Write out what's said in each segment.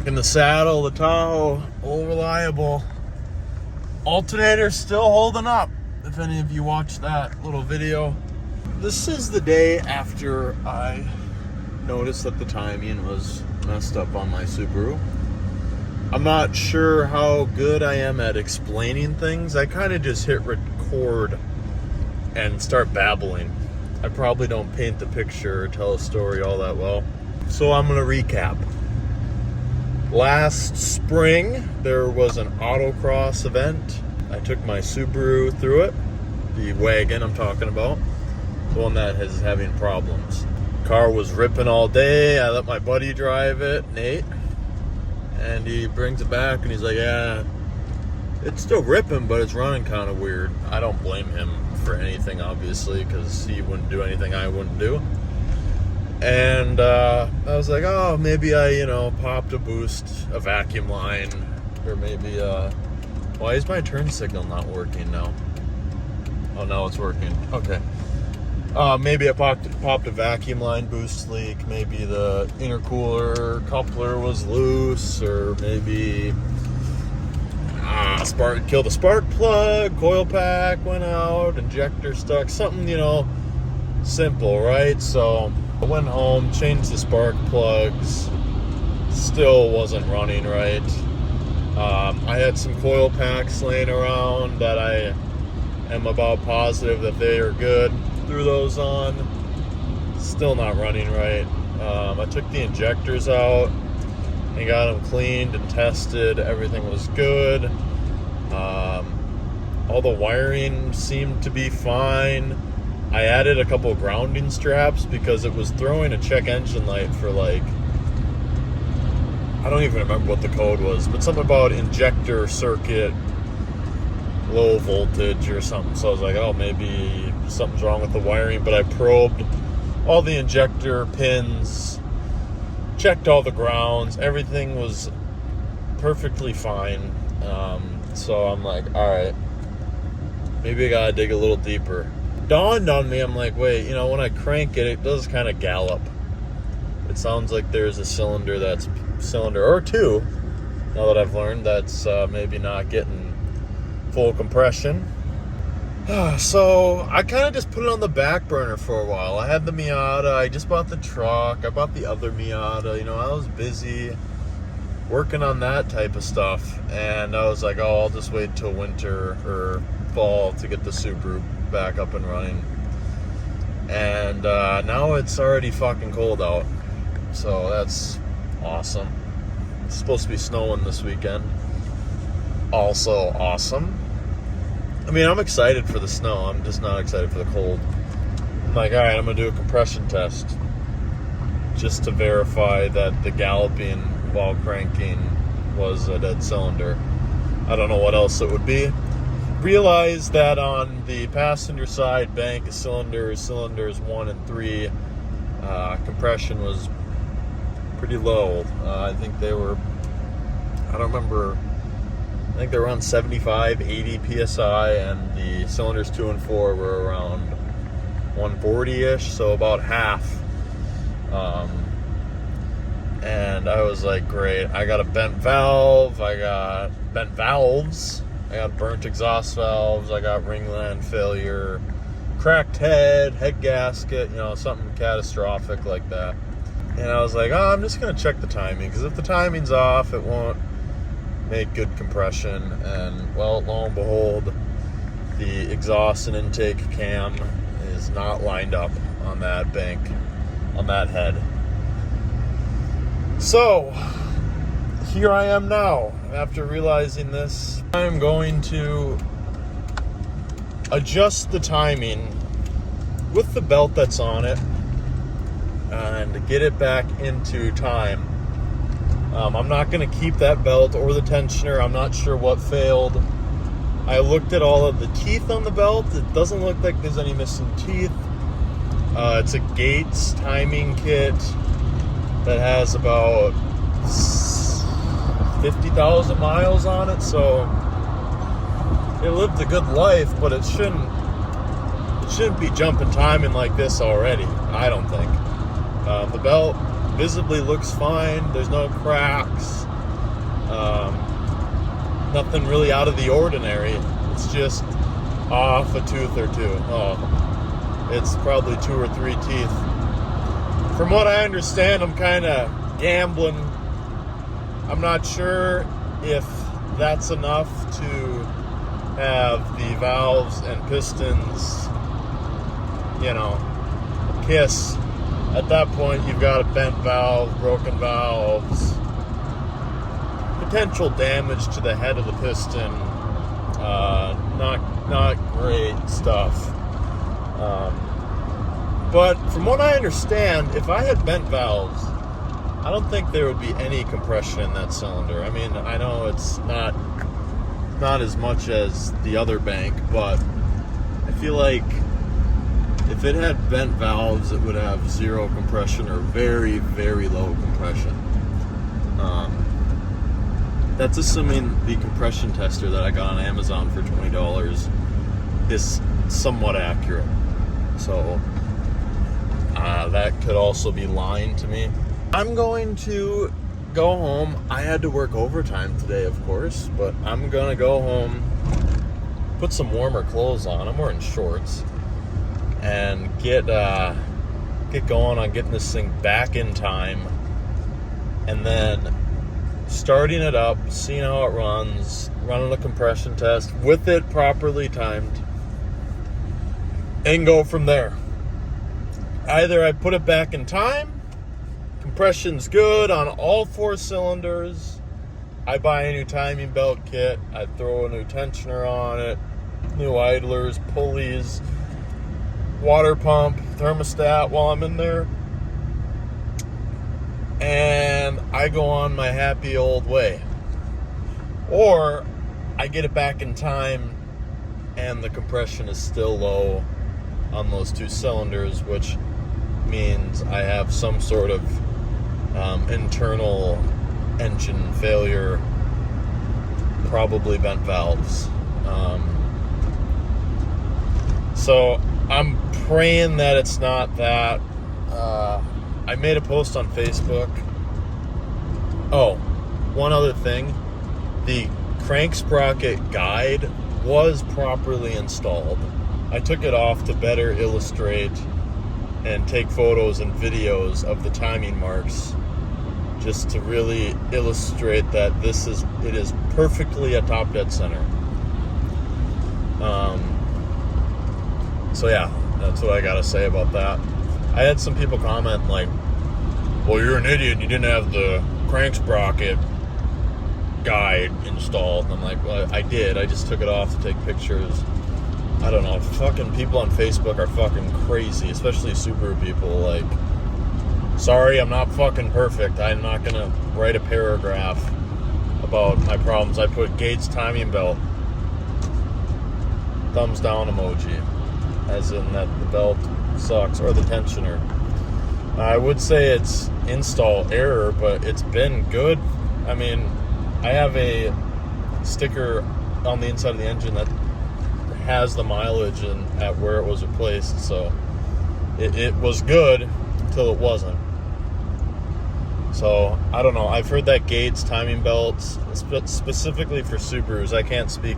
in the saddle, the Tahoe, all reliable. Alternator still holding up, if any of you watched that little video. This is the day after I noticed that the timing was messed up on my Subaru. I'm not sure how good I am at explaining things. I kind of just hit record and start babbling. I probably don't paint the picture or tell a story all that well. So I'm gonna recap. Last spring, there was an autocross event. I took my Subaru through it. The wagon I'm talking about. The one that is having problems. Car was ripping all day. I let my buddy drive it, Nate. And he brings it back and he's like, yeah, it's still ripping, but it's running kind of weird. I don't blame him for anything, obviously, because he wouldn't do anything I wouldn't do. And I was like, oh, maybe I, popped a boost, a vacuum line, or maybe, why is my turn signal not working now? Oh, now it's working. Okay. Maybe I popped a vacuum line boost leak. Maybe the intercooler coupler was loose, or maybe killed the spark plug, coil pack went out, injector stuck, something, simple, right? So I went home, changed the spark plugs, still wasn't running right. I had some coil packs laying around that I am about positive that they are good. Threw those on, still not running right. I took the injectors out and got them cleaned and tested. Everything was good. All the wiring seemed to be fine. I added a couple grounding straps because it was throwing a check engine light for I don't even remember what the code was, but something about injector circuit low voltage or something. So I was like, oh, maybe something's wrong with the wiring. But I probed all the injector pins, checked all the grounds, everything was perfectly fine. So I'm like, all right, maybe I gotta dig a little deeper. Dawned on me, I'm like, wait, when I crank it, it does kind of gallop. It sounds like there's a cylinder or two, now that I've learned, that's maybe not getting full compression. So I kind of just put it on the back burner for a while. I had the Miata, I just bought the truck, I bought the other Miata, I was busy working on that type of stuff, and I was like, oh, I'll just wait till winter or fall to get the Subaru back up and running. And now it's already fucking cold out, so that's awesome. It's supposed to be snowing this weekend. Also awesome. I mean, I'm excited for the snow. I'm just not excited for the cold. I'm like, all right, I'm gonna do a compression test just to verify that the galloping while cranking was a dead cylinder. I don't know what else it would be. Realized that on the passenger side bank of cylinders 1 and 3, compression was pretty low. I think they were, I don't remember, I think they were around 75, 80 PSI, and the cylinders 2 and 4 were around 140-ish, so about half. And I was like, great, I got a bent valve, I got bent valves, I got burnt exhaust valves, I got ringland failure, cracked head gasket, something catastrophic like that. And I was like, oh, I'm just going to check the timing, because if the timing's off, it won't make good compression. And, well, lo and behold, the exhaust and intake cam is not lined up on that bank, on that head. So, here I am now. After realizing this, I'm going to adjust the timing with the belt that's on it and get it back into time. I'm not going to keep that belt or the tensioner. I'm not sure what failed. I looked at all of the teeth on the belt. It doesn't look like there's any missing teeth. It's a Gates timing kit that has about 50,000 miles on it, so it lived a good life, but it shouldn't be jumping timing like this already, I don't think. The belt visibly looks fine. There's no cracks. nothing really out of the ordinary. It's just off a tooth or two. Oh, it's probably 2 or 3 teeth. From what I understand, I'm kind of gambling. I'm not sure if that's enough to have the valves and pistons, kiss. At that point, you've got a bent valve, broken valves, potential damage to the head of the piston. Not great stuff. But from what I understand, if I had bent valves, I don't think there would be any compression in that cylinder. I mean, I know it's not as much as the other bank, but I feel like if it had bent valves, it would have zero compression or very, very low compression. That's assuming the compression tester that I got on Amazon for $20 is somewhat accurate. So that could also be lying to me. I'm going to go home. I had to work overtime today, of course, but I'm gonna go home, put some warmer clothes on. I'm wearing shorts, and get going on getting this thing back in time, and then starting it up, seeing how it runs, running a compression test with it properly timed, and go from there. Either I put it back in time, compression's good on all 4 cylinders, I buy a new timing belt kit, I throw a new tensioner on it, new idlers, pulleys, water pump, thermostat while I'm in there, and I go on my happy old way. Or I get it back in time and the compression is still low on those 2 cylinders, which means I have some sort of internal engine failure, probably bent valves. So I'm praying that it's not that. I made a post on Facebook. Oh, one other thing. The crank sprocket guide was properly installed. I took it off to better illustrate and take photos and videos of the timing marks, just to really illustrate that it is perfectly at top dead center. So yeah, that's what I gotta say about that. I had some people comment like, well, you're an idiot, you didn't have the crank sprocket guide installed. And I'm like, well, I did, I just took it off to take pictures. I don't know, fucking people on Facebook are fucking crazy, especially Subaru people. Like, sorry, I'm not fucking perfect. I'm not gonna write a paragraph about my problems. I put Gates timing belt, thumbs down emoji, as in that the belt sucks, or the tensioner. I would say it's install error, but it's been good. I mean, I have a sticker on the inside of the engine that has the mileage and at where it was replaced, so it was good until it wasn't. So I don't know, I've heard that Gates timing belts specifically for Subarus, I can't speak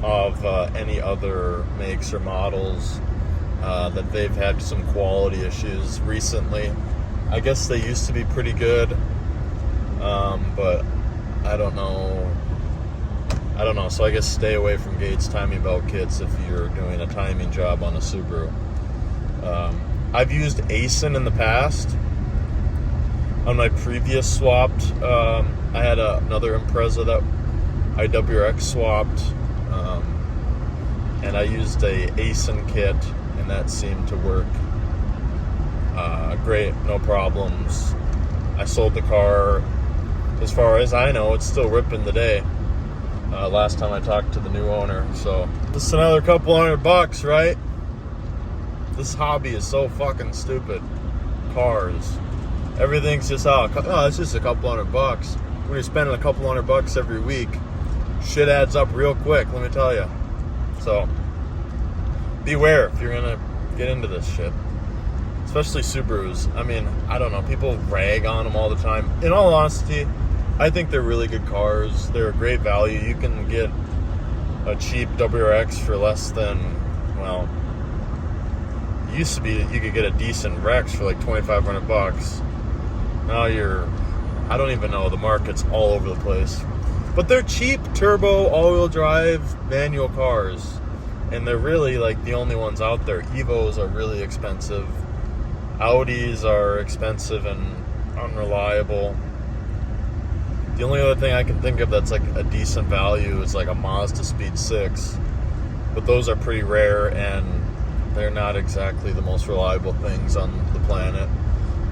of any other makes or models, that they've had some quality issues recently. I guess they used to be pretty good, but I don't know. So I guess stay away from Gates timing belt kits if you're doing a timing job on a Subaru. I've used ASIN in the past. On my previous swapped, I had another Impreza that I WRX swapped, and I used a ASIN kit, and that seemed to work great, no problems. I sold the car. As far as I know, it's still ripping today. Last time I talked to the new owner, so this is another couple $100, right? This hobby is so fucking stupid. Cars, everything's just it's just a couple $100. When you're spending a couple $100 every week, shit adds up real quick, let me tell you. So beware if you're gonna get into this shit, especially Subarus. I mean, I don't know, people rag on them all the time. In all honesty, I think they're really good cars. They're a great value. You can get a cheap WRX for less than, well, it used to be that you could get a decent Rex for like $2,500. Now I don't even know. The market's all over the place. But they're cheap turbo, all-wheel drive, manual cars. And they're really like the only ones out there. Evos are really expensive. Audis are expensive and unreliable. The only other thing I can think of that's like a decent value is like a Mazda Speed 6. But those are pretty rare and they're not exactly the most reliable things on the planet.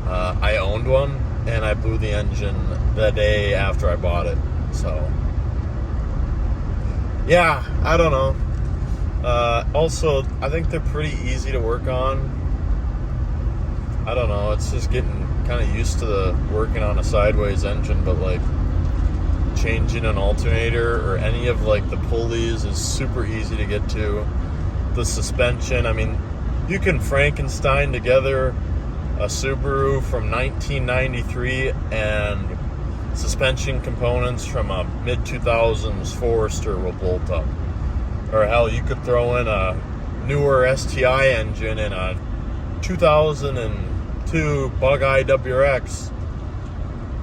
I owned one and I blew the engine the day after I bought it. So, yeah, I don't know. Also, I think they're pretty easy to work on. I don't know, it's just getting kind of used to working on a sideways engine, but like changing an alternator or any of like the pulleys is super easy to get to. The suspension, I mean, you can Frankenstein together a Subaru from 1993 and suspension components from a mid-2000s Forester will bolt up. Or hell, you could throw in a newer STI engine in a 2002 Bug-Eye WRX.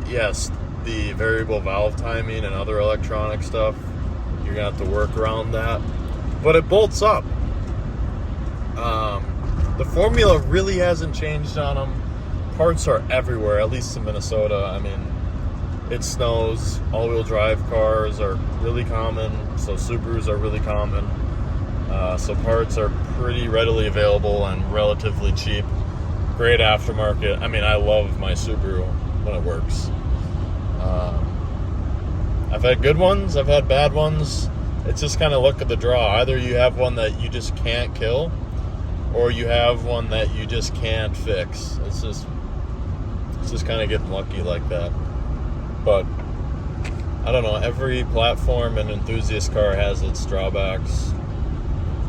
Yes, the variable valve timing and other electronic stuff, you're gonna have to work around that. But it bolts up. The formula really hasn't changed on them. Parts are everywhere, at least in Minnesota. I mean, it snows. All-wheel drive cars are really common, so Subarus are really common. So parts are pretty readily available and relatively cheap. Great aftermarket. I mean, I love my Subaru when it works. I've had good ones, I've had bad ones. It's just kind of luck of the draw. Either you have one that you just can't kill, or you have one that you just can't fix. It's just kind of getting lucky like that. But I don't know, every platform and enthusiast car has its drawbacks.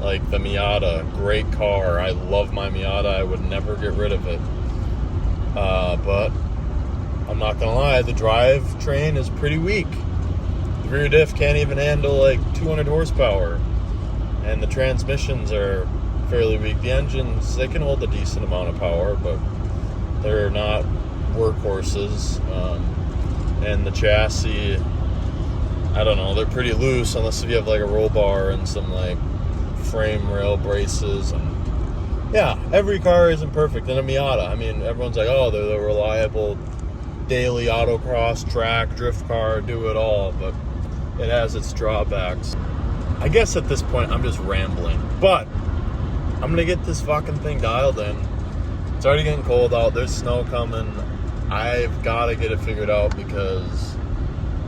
Like the Miata, great car. I love my Miata. I would never get rid of it. But I'm not gonna lie, the drivetrain is pretty weak. The rear diff can't even handle like 200 horsepower, and the transmissions are fairly weak. The engines, they can hold a decent amount of power, but they're not workhorses. And the chassis, I don't know, they're pretty loose unless if you have like a roll bar and some like frame rail braces. And yeah, every car isn't perfect. And a Miata, I mean, everyone's like, oh, they're the reliable daily autocross track drift car, do it all, but it has its drawbacks. I guess at this point I'm just rambling, but I'm gonna get this fucking thing dialed in. It's already getting cold out, there's snow coming. I've got to get it figured out because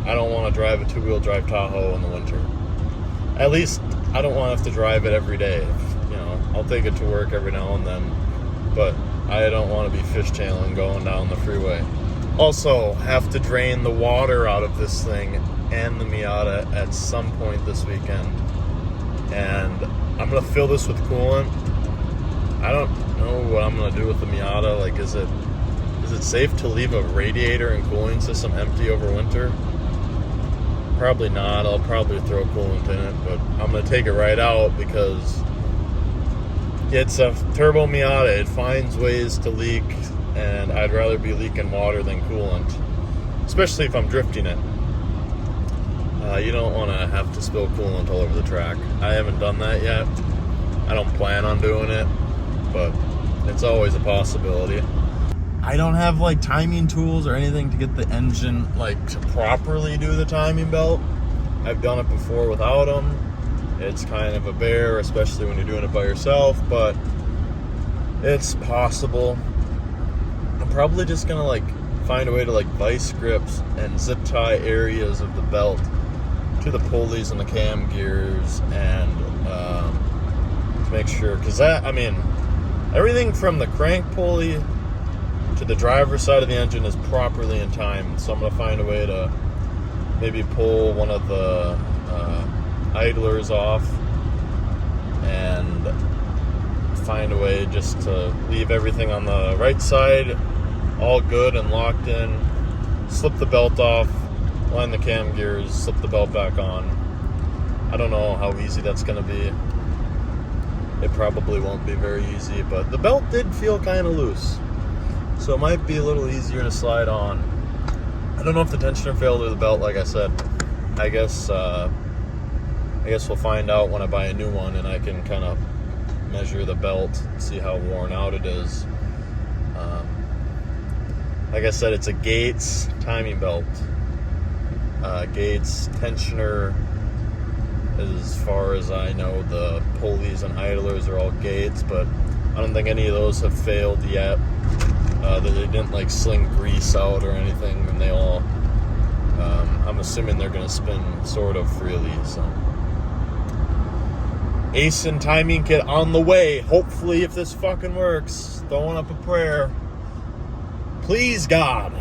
I don't want to drive a two-wheel drive Tahoe in the winter. At least I don't want to have to drive it every day. You know, I'll take it to work every now and then, but I don't want to be fishtailing going down the freeway. Also, have to drain the water out of this thing and the Miata at some point this weekend. And I'm going to fill this with coolant. I don't know what I'm going to do with the Miata. Like, is it safe to leave a radiator and cooling system empty over winter? Probably not. I'll probably throw coolant in it, but I'm going to take it right out because it's a turbo Miata. It finds ways to leak, and I'd rather be leaking water than coolant, especially if I'm drifting it. You don't want to have to spill coolant all over the track. I haven't done that yet. I don't plan on doing it, but it's always a possibility. I don't have like timing tools or anything to get the engine like to properly do the timing belt. I've done it before without them. It's kind of a bear, especially when you're doing it by yourself, but it's possible. I'm probably just gonna like find a way to like vice grips and zip tie areas of the belt to the pulleys and the cam gears, and to make sure, because that, I mean, everything from the crank pulley to the driver's side of the engine is properly in time. So I'm going to find a way to maybe pull one of the idlers off and find a way just to leave everything on the right side all good and locked in, slip the belt off, line the cam gears, slip the belt back on. I don't know how easy that's going to be. It probably won't be very easy, but the belt did feel kind of loose, so it might be a little easier to slide on. I don't know if the tensioner failed or the belt, like I said. I guess we'll find out when I buy a new one, and I can kind of measure the belt, see how worn out it is. Like I said, it's a Gates timing belt. Gates tensioner, as far as I know, the pulleys and idlers are all Gates, but I don't think any of those have failed yet. That they didn't like sling grease out or anything, and they all, I'm assuming they're going to spin sort of freely. So ASIN timing kit on the way. Hopefully, if this fucking works, throwing up a prayer. Please, God.